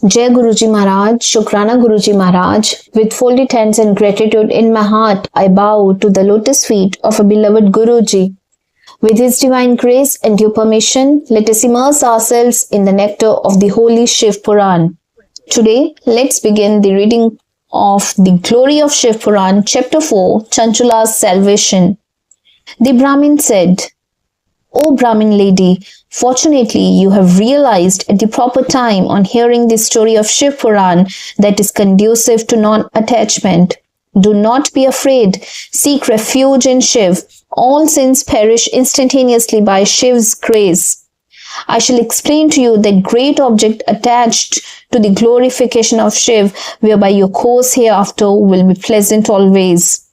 Jai Guruji Maharaj, Shukranaguruji Maharaj, with folded hands and gratitude in my heart, I bow to the lotus feet of a beloved Guruji. With his divine grace and due permission, let us immerse ourselves in the nectar of the holy Shiv Puran. Today, let's begin the reading of the glory of Shiv Puran, chapter 4, Chanchula's salvation. The Brahmin said, "O Brahmin lady, fortunately you have realized at the proper time on hearing the story of Shiv Puran that is conducive to non-attachment. Do not be afraid. Seek refuge in Shiv. All sins perish instantaneously by Shiv's grace. I shall explain to you the great object attached to the glorification of Shiv, whereby your course hereafter will be pleasant always.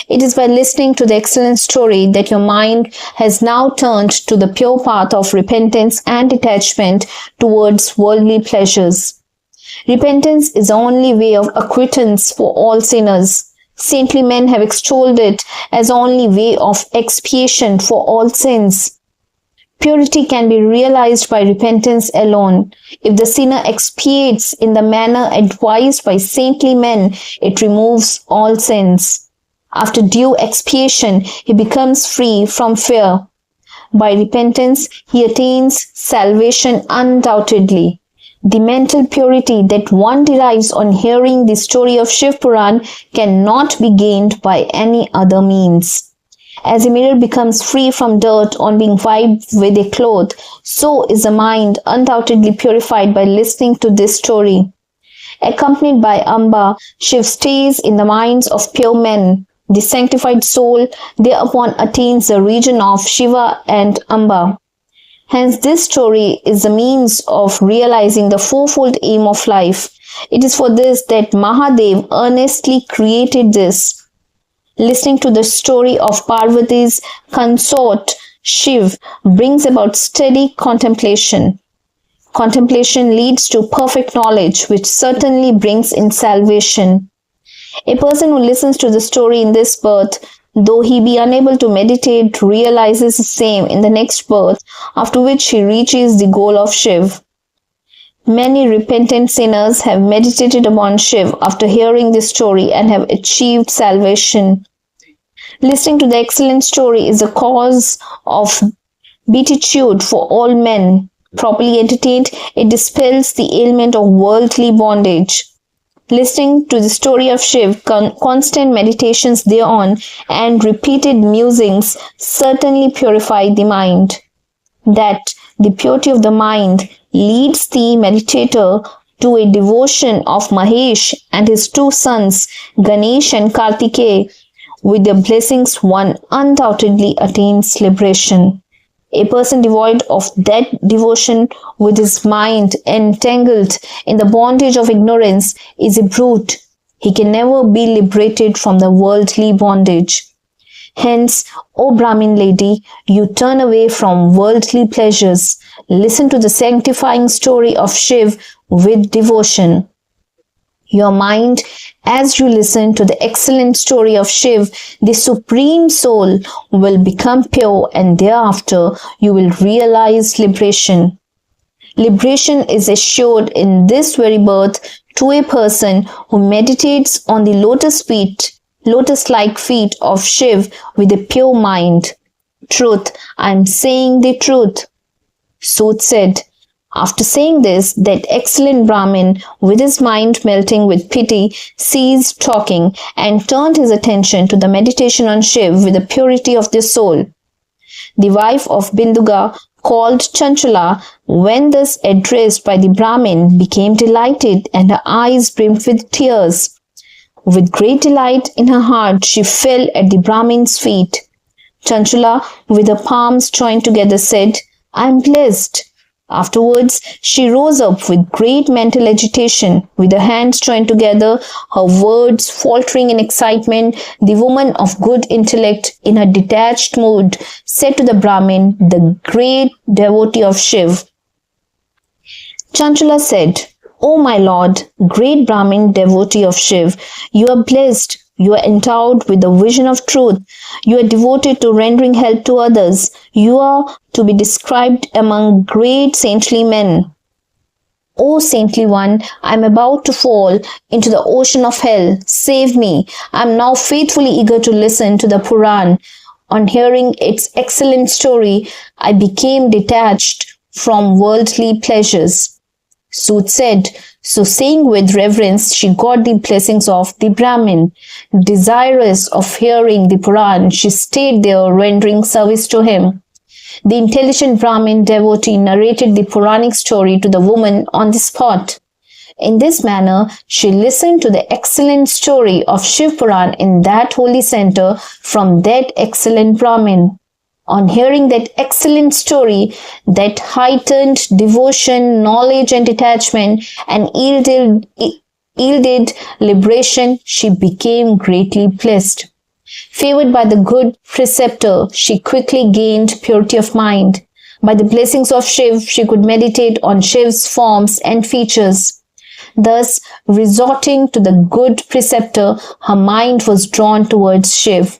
It is by listening to the excellent story that your mind has now turned to the pure path of repentance and detachment towards worldly pleasures. Repentance is the only way of acquittance for all sinners. Saintly men have extolled it as the only way of expiation for all sins. Purity can be realized by repentance alone. If the sinner expiates in the manner advised by saintly men, it removes all sins. After due expiation, he becomes free from fear. By repentance, he attains salvation undoubtedly. The mental purity that one derives on hearing the story of Shiv Puran cannot be gained by any other means. As a mirror becomes free from dirt on being wiped with a cloth, so is the mind undoubtedly purified by listening to this story. Accompanied by Amba, Shiv stays in the minds of pure men. The sanctified soul thereupon attains the region of Shiva and Amba. Hence, this story is the means of realizing the fourfold aim of life. It is for this that Mahadev earnestly created this. Listening to the story of Parvati's consort Shiv brings about steady contemplation. Contemplation leads to perfect knowledge, which certainly brings in salvation. A person who listens to the story in this birth, though he be unable to meditate, realizes the same in the next birth, after which he reaches the goal of Shiv. Many repentant sinners have meditated upon Shiv after hearing this story and have achieved salvation. Listening to the excellent story is the cause of beatitude for all men. Properly entertained, it dispels the ailment of worldly bondage. Listening to the story of Shiv, constant meditations thereon, and repeated musings certainly purify the mind. That the purity of the mind leads the meditator to a devotion of Mahesh and his two sons, Ganesh and Kartikeya. With their blessings, one undoubtedly attains liberation. A person devoid of that devotion, with his mind entangled in the bondage of ignorance, is a brute. He can never be liberated from the worldly bondage. Hence, O Brahmin lady, you turn away from worldly pleasures. Listen to the sanctifying story of Shiv with devotion. Your mind, as you listen to the excellent story of Shiv, the Supreme Soul, will become pure, and thereafter you will realize liberation. Liberation is assured in this very birth to a person who meditates on the lotus-like feet of Shiv with a pure mind. Truth, I am saying the truth. Sooth said. After saying this, that excellent Brahmin, with his mind melting with pity, ceased talking and turned his attention to the meditation on Shiv with the purity of the soul. The wife of Binduga, called Chanchula, when thus addressed by the Brahmin, became delighted and her eyes brimmed with tears. With great delight in her heart, she fell at the Brahmin's feet. Chanchula, with her palms joined together, said, "I am blessed." Afterwards, she rose up with great mental agitation. With her hands joined together, her words faltering in excitement, the woman of good intellect, in her detached mood, said to the Brahmin, the great devotee of Shiv. Chanchula said, "O my lord, great Brahmin devotee of Shiv, you are blessed. You are endowed with the vision of truth. You are devoted to rendering help to others. You are to be described among great saintly men. "O saintly one, I am about to fall into the ocean of hell. Save me." I am now faithfully eager to listen to the Puran. On hearing its excellent story, I became detached from worldly pleasures. Sud said. So saying with reverence, she got the blessings of the Brahmin. Desirous of hearing the Puran, she stayed there rendering service to him. The intelligent Brahmin devotee narrated the Puranic story to the woman on the spot. In this manner, she listened to the excellent story of Shiv Puran in that holy center from that excellent Brahmin. On hearing that excellent story, that heightened devotion, knowledge and detachment and yielded liberation, she became greatly blessed. Favored by the good preceptor, she quickly gained purity of mind. By the blessings of Shiv, she could meditate on Shiv's forms and features. Thus, resorting to the good preceptor, her mind was drawn towards Shiv.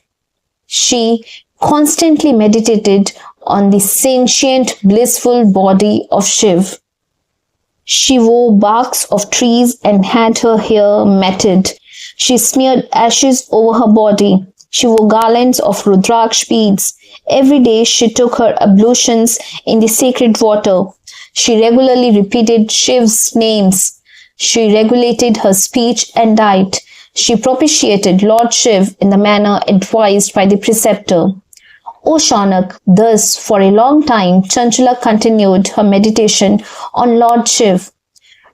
She constantly meditated on the sentient, blissful body of Shiv. She wore barks of trees and had her hair matted. She smeared ashes over her body. She wore garlands of Rudraksh beads. Every day she took her ablutions in the sacred water. She regularly repeated Shiv's names. She regulated her speech and diet. She propitiated Lord Shiv in the manner advised by the preceptor. O Shaunak, thus for a long time Chanchala continued her meditation on Lord Shiv.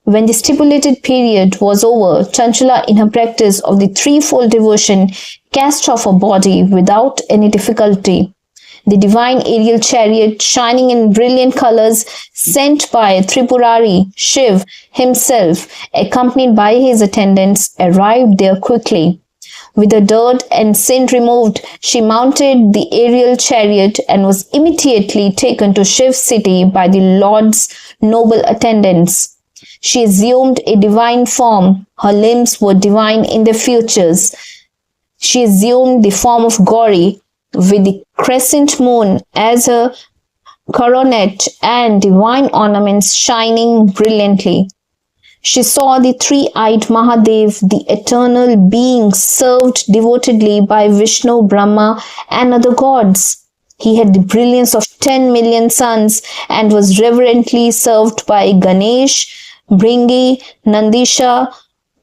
When the stipulated period was over, Chanchala, in her practice of the threefold devotion, cast off her body without any difficulty. The divine aerial chariot, shining in brilliant colors, sent by Tripurari, Shiv himself, accompanied by his attendants, arrived there quickly. With the dirt and sin removed, she mounted the aerial chariot and was immediately taken to Shiv's city by the Lord's noble attendants. She assumed a divine form. Her limbs were divine in their features. She assumed the form of Gauri, with the crescent moon as her coronet and divine ornaments shining brilliantly. She saw the three-eyed Mahadev, the eternal being served devotedly by Vishnu, Brahma and other gods. He had the brilliance of 10 million suns and was reverently served by Ganesh, Bringi, Nandisha,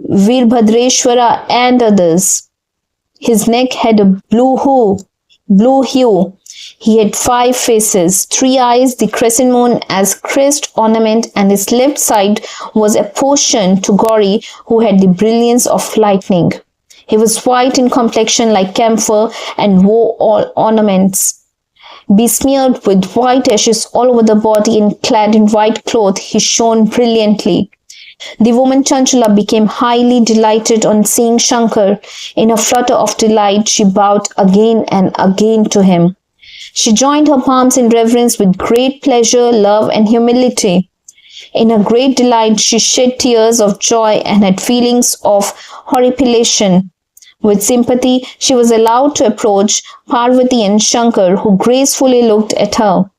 Veerbhadreshwara and others. His neck had a blue hue. He had 5 faces, 3 eyes, the crescent moon as crest ornament, and his left side was apportioned to Gauri, who had the brilliance of lightning. He was white in complexion like camphor and wore all ornaments. Besmeared with white ashes all over the body and clad in white cloth, he shone brilliantly. The woman Chanchala became highly delighted on seeing Shankar. In a flutter of delight, she bowed again and again to him. She joined her palms in reverence with great pleasure, love and humility. In her great delight, she shed tears of joy and had feelings of horripilation. With sympathy, she was allowed to approach Parvati and Shankar, who gracefully looked at her.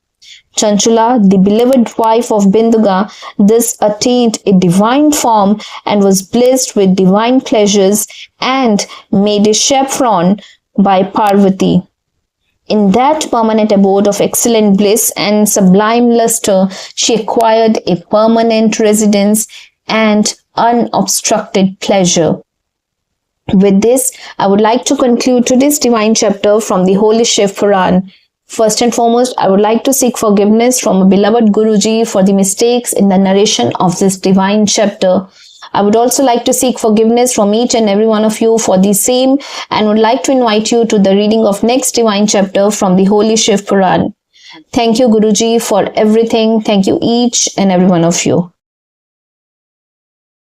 Chanchala, the beloved wife of Binduga, thus attained a divine form and was blessed with divine pleasures and made a chaperon by Parvati. In that permanent abode of excellent bliss and sublime luster, she acquired a permanent residence and unobstructed pleasure. With this, I would like to conclude today's divine chapter from the Holy Shiv Puran. First and foremost, I would like to seek forgiveness from a beloved Guruji for the mistakes in the narration of this divine chapter. I would also like to seek forgiveness from each and every one of you for the same and would like to invite you to the reading of next divine chapter from the Holy Shiv Puran. Thank you, Guruji, for everything. Thank you each and every one of you.